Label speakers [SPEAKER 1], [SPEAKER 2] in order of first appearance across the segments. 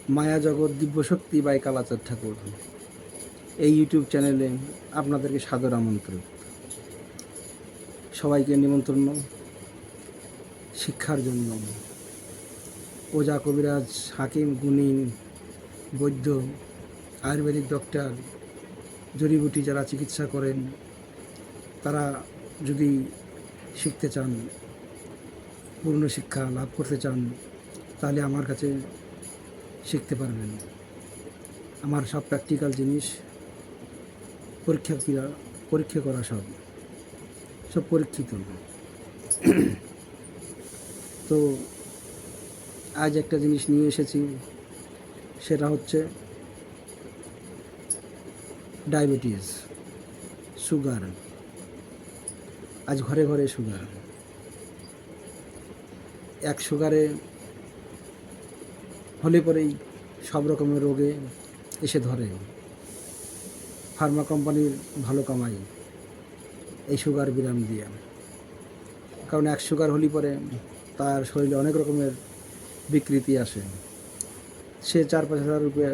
[SPEAKER 1] মায়া জগৎ দিব্যশক্তি বাই কালাচাঁদ ঠাকুর এই ইউটিউব চ্যানেলে আপনাদেরকে সাদর আমন্ত্রণ। সবাইকে নিমন্ত্রণ শিক্ষার জন্য। ওজা, কবিরাজ, হাকিম, গুণী, বৈদ্য, আয়ুর্বেদিক ডক্টর, জড়িবুটি যারা চিকিৎসা করেন, তারা যদি শিখতে চান, পূর্ণ শিক্ষা লাভ করতে চান, তাহলে আমার কাছে শিখতে পারবেন। আমার সব প্র্যাকটিক্যাল জিনিস, পরীক্ষা করা সব পরীক্ষিত। তো আজ একটা জিনিস নিয়ে এসেছি, সেটা হচ্ছে ডায়াবেটিস, সুগার। আজ ঘরে ঘরে সুগার। এক সুগারে হলে পরেই সব রকমের রোগে এসে ধরে। ফার্মা কোম্পানির ভালো কামাই এই সুগার বিরাম দিয়ে, কারণ এক সুগার হলে পরে তার শরীরে অনেক রকমের বিকৃতি আসে। সে 4-5 হাজার রুপিয়া,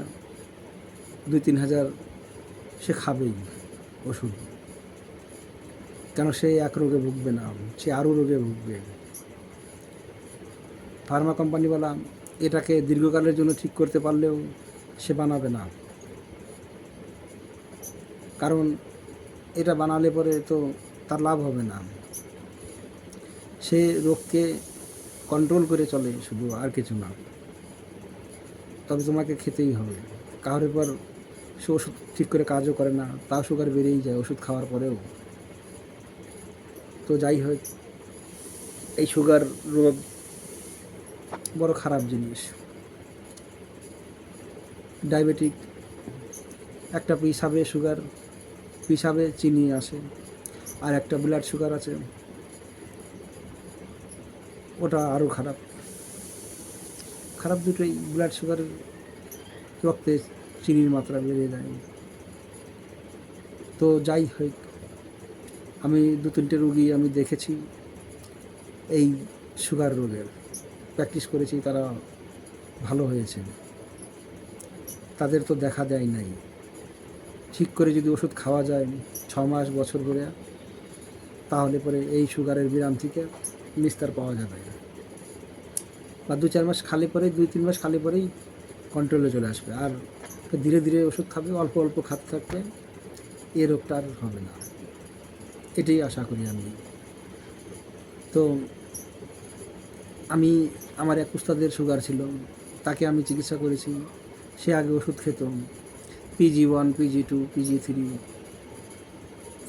[SPEAKER 1] 2-3 হাজার সে খাবেই ওষুধ, কেন সে এক রোগে ভুগবে না, সে আরও রোগে ভুগবে। ফার্মা কোম্পানিওয়ালা এটাকে দীর্ঘকালের জন্য ঠিক করতে পারলেও সে বানাবে না, কারণ এটা বানালে পরে তো তার লাভ হবে না। সে রোগকে কন্ট্রোল করে চলে শুধু, আর কিছু না। তবে তোমাকে খেতেই হবে। কারোর পর সে ওষুধ ঠিক করে কাজও করে না, তাও সুগার বেড়েই যায় ওষুধ খাওয়ার পরেও। তো যাই হোক, এই সুগার রোগ বড় খারাপ জিনিস। ডায়াবেটিক একটা পিসাবে সুগার, পিসাবে চিনি আসে, আর একটা ব্লাড সুগার আছে, ওটা আরও খারাপ দুটোই। ব্লাড সুগারের রক্তে চিনির মাত্রা বেড়ে যায়। তো যাই হোক, আমি 2-3টে রুগী আমি দেখেছি এই সুগার রোগের, প্র্যাকটিস করেছি, তারা ভালো হয়েছে। তাদের তো দেখা দেয় নাই। ঠিক করে যদি ওষুধ খাওয়া যায় 6 মাস বছর ধরে, তাহলে পরে এই সুগারের বিরাম থেকে নিস্তার পাওয়া যাবে। বা 2-4 মাস খালি পরে, 2-3 মাস খালি পরেই কন্ট্রোলে চলে আসবে। আর ধীরে ধীরে ওষুধ খাবে, অল্প অল্প খাতে থাকবে, এ রোগটা আর হবে না, এটাই আশা করি আমি। তো আমার এক উস্তাদের সুগার ছিল, তাকে আমি চিকিৎসা করেছি। সে আগে ওষুধ খেত, PG1, PG2, PG3,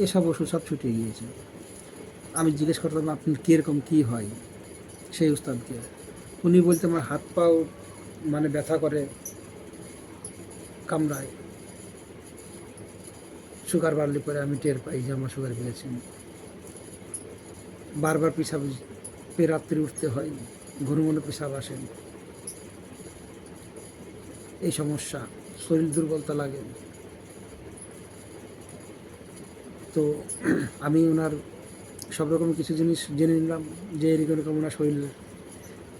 [SPEAKER 1] এসব ওষুধ সব ছুটে গিয়েছে। আমি জিজ্ঞেস করতাম, আপনি কীরকম কী হয় সেই উস্তাদকে। উনি বলতে, আমার হাত পাও মানে ব্যথা করে, কামড়ায়। সুগার বাড়লে পরে আমি টের পাই যে আমার সুগার বেড়েছে। বারবার পেশাব, রাত্রে উঠতে হয়, ঘন ঘন পেশাব আসে, এই সমস্যা, শরীর দুর্বলতা লাগে। তো আমি ওনার সব রকম কিছু জিনিস জেনে নিলাম, যে এরকম ওনার শরীরের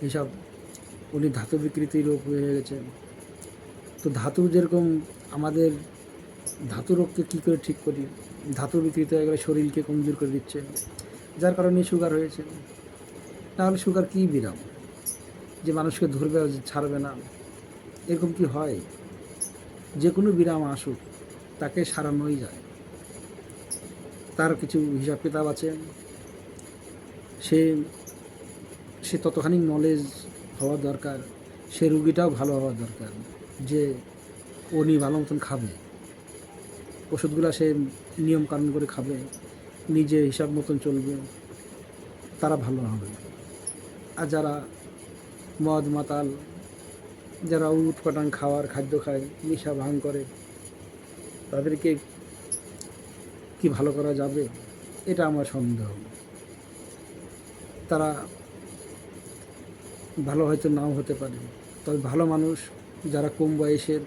[SPEAKER 1] এইসব, উনি ধাতু বিকৃতি রোগ হয়ে গেছে। তো ধাতু যেরকম আমাদের ধাতু রোগকে কী করে ঠিক করি, ধাতু বিকৃতি হয়ে গেলে শরীরকে কমজোর করে দিচ্ছে, যার কারণে সুগার হয়েছে। তাহলে সুগার কী বিরাম যে মানুষকে ধরবে ছাড়বে না, এরকম কি হয়? যে কোনো বিরাম আসুক, তাকে সারানোই যায়। তার কিছু হিসাব কিতাব আছে, সে ততখানি নলেজ হওয়া দরকার, সে রুগীটাও ভালো হওয়া দরকার, যে উনি ভালো মতন খাবে ওষুধগুলো, সে নিয়মকানুন করে খাবে, নিজে হিসাব মতন চলবে, তারা ভালো হবে। আর যারা মদ মাতাল, যারা উটপাটাং খাদ্য খায়, নেশা ভাঙ করে, তাদেরকে কি ভালো করা যাবে? এটা আমার সন্দেহ। তারা ভালো হয়তো নাও হতে পারে, তবে ভালো মানুষ যারা কম বয়সের,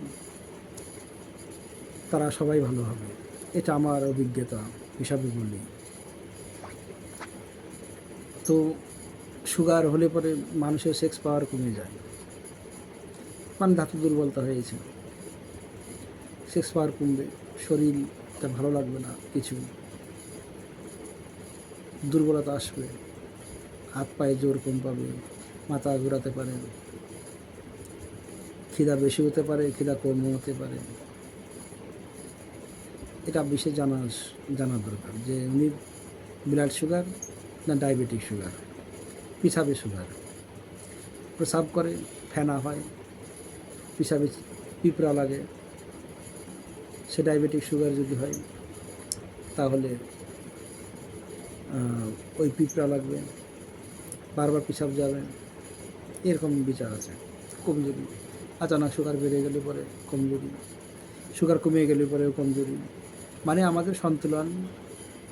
[SPEAKER 1] তারা সবাই ভালো হবে, এটা আমার অভিজ্ঞতা হিসাবে বলি। তো সুগার হলে পরে মানুষের সেক্স পাওয়ার কমে যায়। মানে ধাতু দুর্বলতা হয়েছে, সেক্স পাওয়ার কমবে, শরীরটা ভালো লাগবে না, কিছু দুর্বলতা আসবে, হাত পায়ে জোর কম পাবে, মাথা ঘোরাতে পারে, খিদা বেশি হতে পারে, খিদা কম হতে পারে। এটা বিশেষ জানার দরকার যে উনি ব্লাড সুগার না ডায়াবেটিক সুগার, পিসাবে সুগার, প্রসাব করে, ফেনা হয়, পিসাবে পিঁপড়া লাগে। সে ডায়াবেটিক সুগার যদি হয় তাহলে ওই পিঁপড়া লাগবে, বারবার পিসাব যাবে, এরকম বিচার আছে। কমজোরি, আচানক সুগার বেড়ে গেলে পরে কমজোরি, সুগার কমে গেলে পরেও কমজোরি। মানে আমাদের সন্তুলন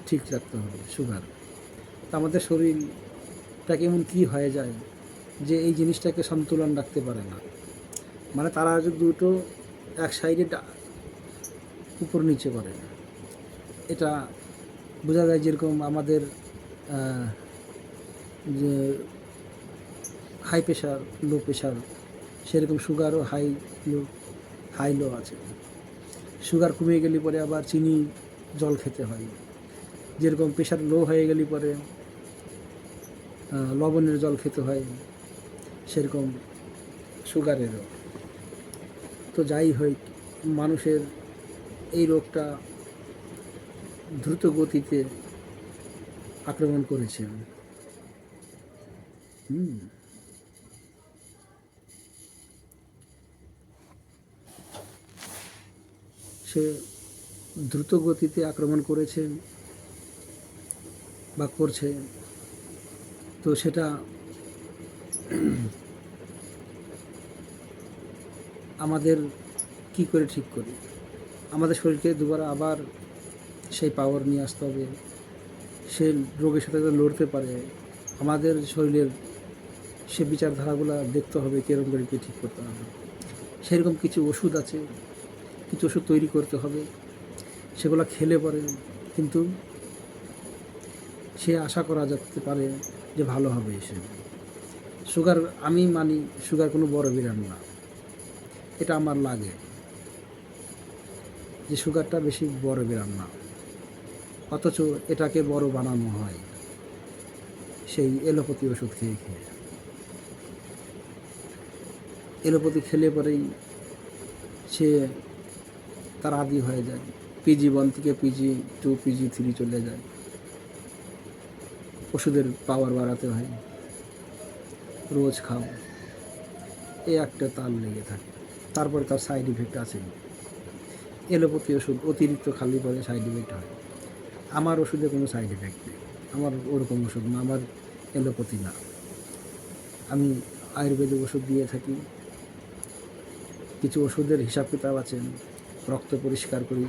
[SPEAKER 1] ঠিক রাখতে হবে। সুগার তা আমাদের শরীরটা কেমন কী হয়ে যায় যে এই জিনিসটাকে সন্তুলন রাখতে পারে না, মানে তারা যে দুটো এক সাইডে উপর নিচে করে, এটা বোঝা যায়। যেরকম আমাদের যে হাই প্রেশার, লো প্রেশার, সেরকম সুগারও হাই লো আছে। সুগার কমে গেলে পরে আবার চিনি জল খেতে হয়, যেরকম প্রেশার লো হয়ে গেলে পরে লবণের জল খেতে হয়, সেরকম সুগারেরও। তো যাই হোক, মানুষের এই রোগটা দ্রুত গতিতে আক্রমণ করেছে। সে দ্রুত গতিতে আক্রমণ করেছে বা করছে। তো সেটা আমাদের কি করে ঠিক করি? আমাদের শরীরকে দুবার আবার সেই পাওয়ার নিয়ে আসতে হবে, সে রোগের সাথে লড়তে পারে। আমাদের শরীরের সে বিচারধারাগুলো দেখতে হবে, কীরকম করে কী ঠিক করতে হবে। সেরকম কিছু ওষুধ আছে, কিছু ওষুধ তৈরি করতে হবে, সেগুলো খেলে পরে কিন্তু সে আশা করা যেতে পারে যে ভালো হবে। এসে সুগার, আমি মানি সুগার কোনো বড় বিরাম না, এটা আমার লাগে যে সুগারটা বেশি বড় বিরাম না, অথচ এটাকে বড় বানানো হয় সেই এলোপ্যাথি ওষুধ খেয়ে খেয়ে। এলোপ্যাথি খেলে পরেই সে তার আদি হয়ে যায়, PG1 থেকে PG2 PG3 চলে যায়। ওষুধের পাওয়ার বাড়াতে হয়, রোজ খাও, এই একটা তাল লেগে থাকে। তারপরে তার সাইড ইফেক্ট আছে। এলোপ্যাথি ওষুধ অতিরিক্ত খালি পরে সাইড ইফেক্ট হয়। আমার ওষুধে কোনো সাইড ইফেক্ট নেই, আমার ওরকম ওষুধ না, আমার এলোপ্যাথি না। আমি আয়ুর্বেদিক ওষুধ দিয়ে থাকি। কিছু ওষুধের হিসাব কিতাব আছে, রক্ত পরিষ্কার করি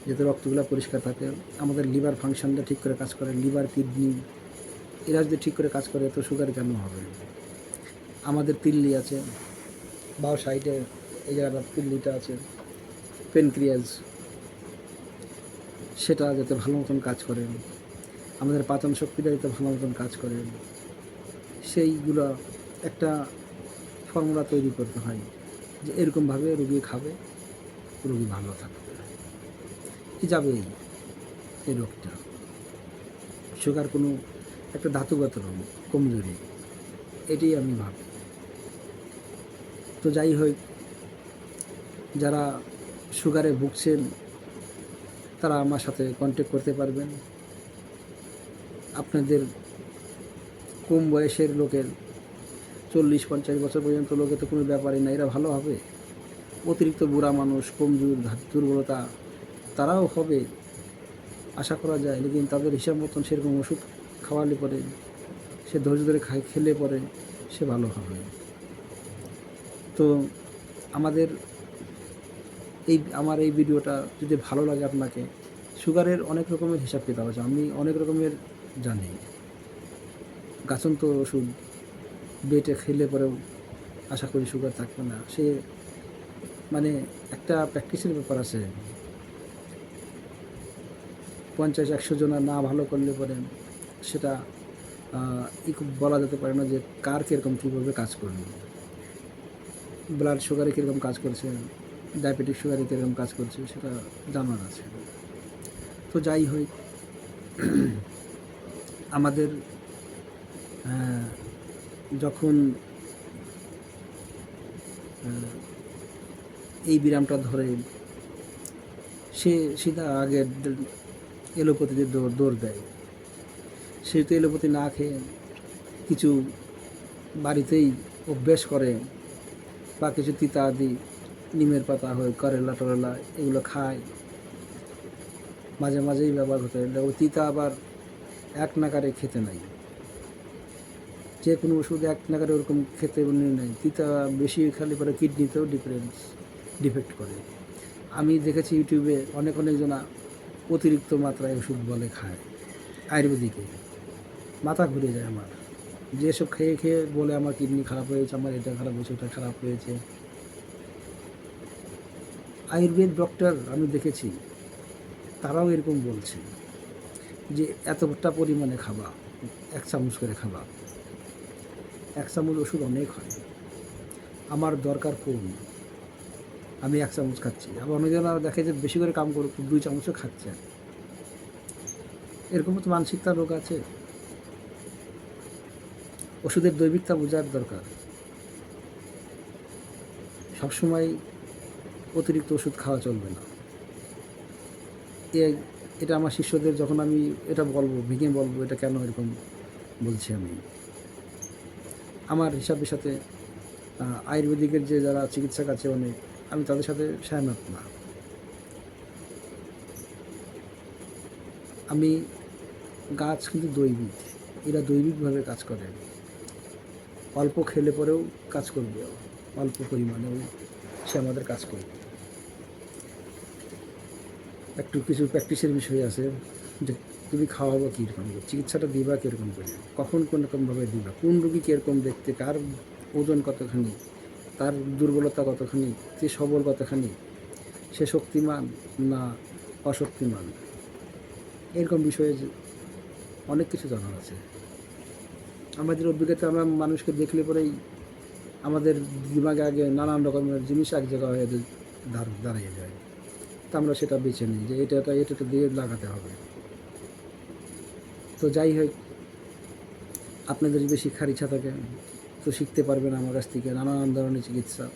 [SPEAKER 1] যাতে রক্তগুলো পরিষ্কার থাকে। আমাদের লিভার ফাংশনটা ঠিক করে কাজ করে, লিভার, কিডনি এরা যদি ঠিক করে কাজ করে তো সুগার কেন হবে? আমাদের তিল্লি আছে, বাও সাইডে এই জায়গাটা তিল্লিটা আছে, পেনক্রিয়াস, সেটা যাতে ভালো মতন কাজ করে, আমাদের পাচন শক্তিটা যাতে ভালো মতন কাজ করে, সেইগুলো একটা ফর্মুলা তৈরি করতে হয় যে এরকমভাবে রুগী খাবে, রুগী ভালো থাকবে। যাবেই এই রোগটা। সুগার কোনো একটা ধাতুগত রোগ, কমজোরি, এটাই আমি ভাবি। তো যাই হোক, যারা সুগারে ভুগছেন তারা আমার সাথে কন্ট্যাক্ট করতে পারবেন। আপনাদের কম বয়সের লোকের, 40-50 বছর পর্যন্ত লোকের তো কোনো ব্যাপারই না, এরা ভালো হবে। অতিরিক্ত বুড়া মানুষ, কমজোর, দুর্বলতা, তারাও হবে আশা করা যায়, লেকিন তাদের হিসাব মতন সেরকম ওষুধ খাওয়ালে পরে, সে ধৈর্য ধরে খেলে পরে সে ভালো হবে। তো আমার এই ভিডিওটা যদি ভালো লাগে আপনাকে, সুগারের অনেক রকমের হিসাব কিতাব আছে, আমি অনেক রকমের জানি। গাছন্ত ওষুধ বেটে খেলে পরেও আশা করি সুগার থাকবে না। সে মানে একটা প্র্যাকটিসের ব্যাপার আছে। 50-100 জনা না ভালো করলে পরে সেটা বলা যেতে পারে না যে কার কীরকম কীভাবে কাজ করবে। ব্লাড সুগারে কীরকম কাজ করছে, ডায়াবেটিক সুগারে কীরকম কাজ করছে সেটা জানার আছে। তো যাই হোক, আমাদের যখন এই বিরামটা ধরে সে সিধা আগে এলোপ্যাথিতে দৌড় দেয়। সে তো এলোপ্যাথি না খেয়ে কিছু বাড়িতেই অভ্যেস করে বা কিছু তিতা আদি নিমের পাতা হয়, করেলা টরেলা এগুলো খায়, মাঝে মাঝেই ব্যবহার হতে। ওই তিতা আবার এক নাগারে খেতে নাই, যে কোনো ওষুধ এক নাগারে ওরকম খেতে নেই। তিতা বেশি খেলে পরে কিডনিতেও ডিফেক্ট করে। আমি দেখেছি ইউটিউবে অনেকজনা অতিরিক্ত মাত্রায় ওষুধ বলে খায় আয়ুর্বেদিকে, মাথা ঘুরে যায় আমার। যেসব খেয়ে খেয়ে বলে আমার কিডনি খারাপ হয়েছে, আমার এটা খারাপ হয়েছে, ওটা খারাপ হয়েছে। আয়ুর্বেদ ডক্টর আমি দেখেছি তারাও এরকম বলছে যে এতটা পরিমাণে খাবা, 1 চামচ করে খাবা। 1 চামচ ওষুধ অনেক হয়, আমার দরকার কম, আমি 1 চামচ খাচ্ছি। আবার অনেকজনা দেখে যে বেশি করে কাম করে 2 চামচও খাচ্ছে। এরকমও তো মানসিকতার রোগ আছে। ওষুধের দৈবিকতা বোঝার দরকার। সবসময় অতিরিক্ত ওষুধ খাওয়া চলবে না। এটা আমার শিষ্যদের যখন আমি এটা বলবো, ভেঙে বলবো এটা কেন এরকম বলছি, আমি আমার হিসাবের সাথে আয়ুর্বেদিকের যে যারা চিকিৎসক আছে অনেক, আমি তাদের সাথে সহমত না। আমি গাছ কিন্তু দৈবিক, এরা দৈবিকভাবে কাজ করে। অল্প খেলে পরেও কাজ করবে, অল্প পরিমাণেও সে আমাদের কাজ করবে। একটু কিছু প্র্যাকটিসের বিষয় আছে যে তুমি খাওয়াবো কীরকম, চিকিৎসাটা দিবা কীরকম করে, কখন কোন রকমভাবে দিবা, কোন রুগী কীরকম দেখতে, কার ওজন কতখানি, তার দুর্বলতা কতখানি, সে সবল কতখানি, সে শক্তিমান না অশক্তিমান, এরকম বিষয়ে অনেক কিছু জানার আছে। আমাদের অভিজ্ঞতা, আমরা মানুষকে দেখলে পরেই আমাদের দিমাগে আগে নানান রকমের জিনিস এক জায়গায় হয়ে দাঁড়িয়ে যায়। তা আমরা সেটা বেছে নিই যে এটা দিয়ে লাগাতে হবে। তো যাই হোক, আপনাদের যদি শিক্ষার ইচ্ছা থাকে তো শিখতে পারবেন আমার কাছ থেকে নানান ধরনের চিকিৎসা।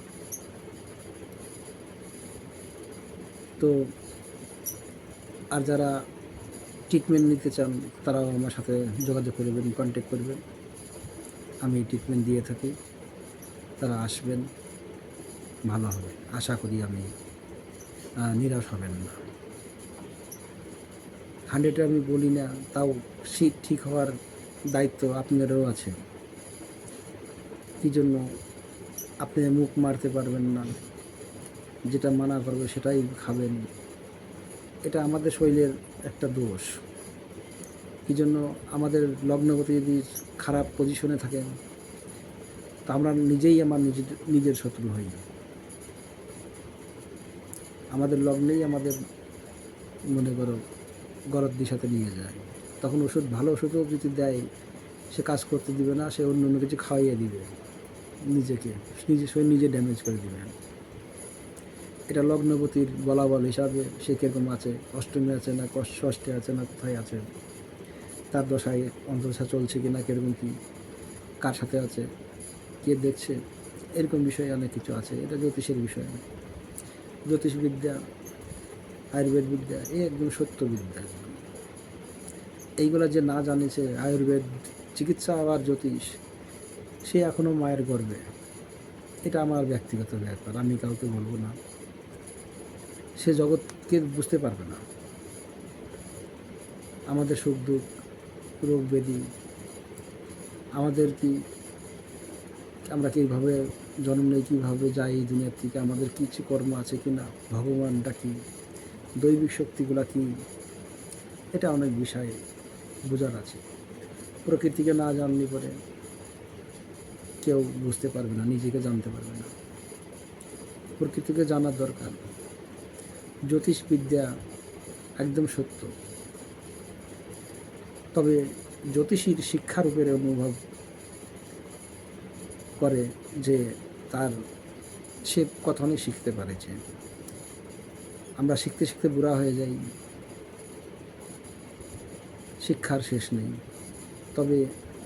[SPEAKER 1] তো আর যারা ট্রিটমেন্ট নিতে চান তারাও আমার সাথে যোগাযোগ করবেন, কন্ট্যাক্ট করবেন, আমি ট্রিটমেন্ট দিয়ে থাকি। তারা আসবেন, ভালো হবে আশা করি। আমি নিরাশ হবেন না। 100 আমি বলি না, তাও ঠিক হওয়ার দায়িত্ব আপনাদেরও আছে। কী জন্য আপনি মুখ মারতে পারবেন না, যেটা মানা করবে সেটাই খাবেন, এটা আমাদের শরীরের একটা দোষ। কী জন্য আমাদের লগ্নগতি যদি খারাপ পজিশনে থাকে তা আমরা নিজেই নিজের শত্রু হই। আমাদের লগ্নেই আমাদের মনে করো গলদ দিশাতে নিয়ে যায়। তখন ওষুধ, ভালো ওষুধও যদি দেয় সে কাজ করতে দিবে না, সে অন্য কিছু খাওয়াইয়ে দিবে, নিজে শরীর নিজে ড্যামেজ করে দিবে। এটা লগ্নপতির বলাবল হিসাবে সে কীরকম আছে, অষ্টমী আছে না ষষ্ঠে আছে না কোথায় আছে, তার দশায় অন্তর্দশা চলছে কি না, কীরকম কী, কার সাথে আছে, কে দেখছে, এরকম বিষয়ে অনেক কিছু আছে। এটা জ্যোতিষের বিষয়। জ্যোতিষবিদ্যা, আয়ুর্বেদ বিদ্যা একদম সত্য বিদ্যা। এইগুলো যে না জানিছে আয়ুর্বেদ চিকিৎসা আবার জ্যোতিষ, সে এখনও মায়ের গর্ভে। এটা আমার ব্যক্তিগত ব্যাপার, আমি কাউকে বলবো না। সে জগৎকে বুঝতে পারবে না। আমাদের সুখ দুঃখ, রোগ ব্যাধি, আমাদের কি, আমরা কীভাবে জন্ম নেই, কীভাবে যাই এই দুনিয়ার থেকে, আমাদের কিছু কর্ম আছে কি না, ভগবানটা কী, দৈবিক শক্তিগুলা কী, এটা অনেক বিষয় বোঝার আছে। প্রকৃতিকে না জানলে পরে কেউ বুঝতে পারবে না, নিজেকে জানতে পারবে না। প্রকৃতিকে জানার দরকার। জ্যোতিষবিদ্যা একদম সত্য, তবে জ্যোতিষীর শিক্ষার উপরে অনুভব করে যে তার সে কখনোই শিখতে পারে যে আমরা শিখতে শিখতে বুড়া হয়ে যাই, শিক্ষার শেষ নেই। তবে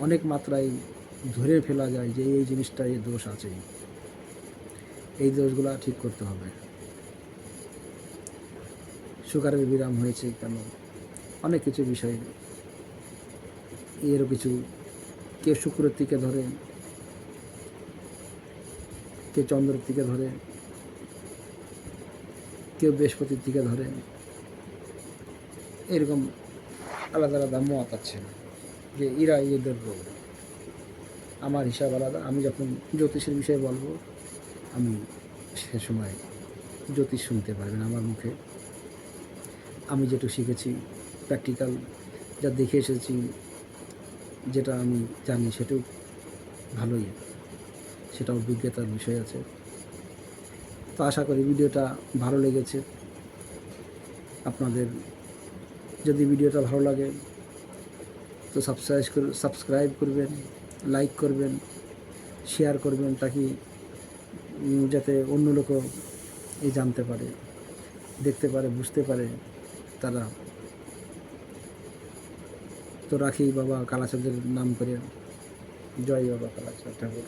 [SPEAKER 1] অনেক মাত্রায় ধরে ফেলা যায় যে এই জিনিসটায় দোষ আছে, এই দোষগুলো ঠিক করতে হবে। সুগারের বিরাম হয়েছে কেন, অনেক কিছু বিষয়, এরও কিছু, কেউ শুক্রের দিকে ধরে, কেউ চন্দ্রের দিকে ধরে, কেউ বৃহস্পতির দিকে ধরে, এরকম আলাদা আলাদা মত আছে যে এরা এদের রোগ। আমার হিসাব আলাদা। আমি যখন জ্যোতিষের বিষয়ে বলবো, আমি সে সময় জ্যোতিষ শুনতে পারবেন আমার মুখে। আমি যেটুকু শিখেছি প্র্যাকটিক্যাল, যা দেখে এসেছি, যেটা আমি জানি সেটাও ভালোই, সেটা অভিজ্ঞতার বিষয় আছে। তো আশা করি ভিডিওটা ভালো লেগেছে আপনাদের। যদি ভিডিওটা ভালো লাগে তো সাবস্ক্রাইব করবেন, লাইক করবেন, শেয়ার করবেন, তাকে যাতে অন্য লোকও এই জানতে পারে, দেখতে পারে, বুঝতে পারে তারা। তো রাখি বাবা কালাচাঁদের নাম করে। জয় বাবা কালাচাঁদ ঠাকুর।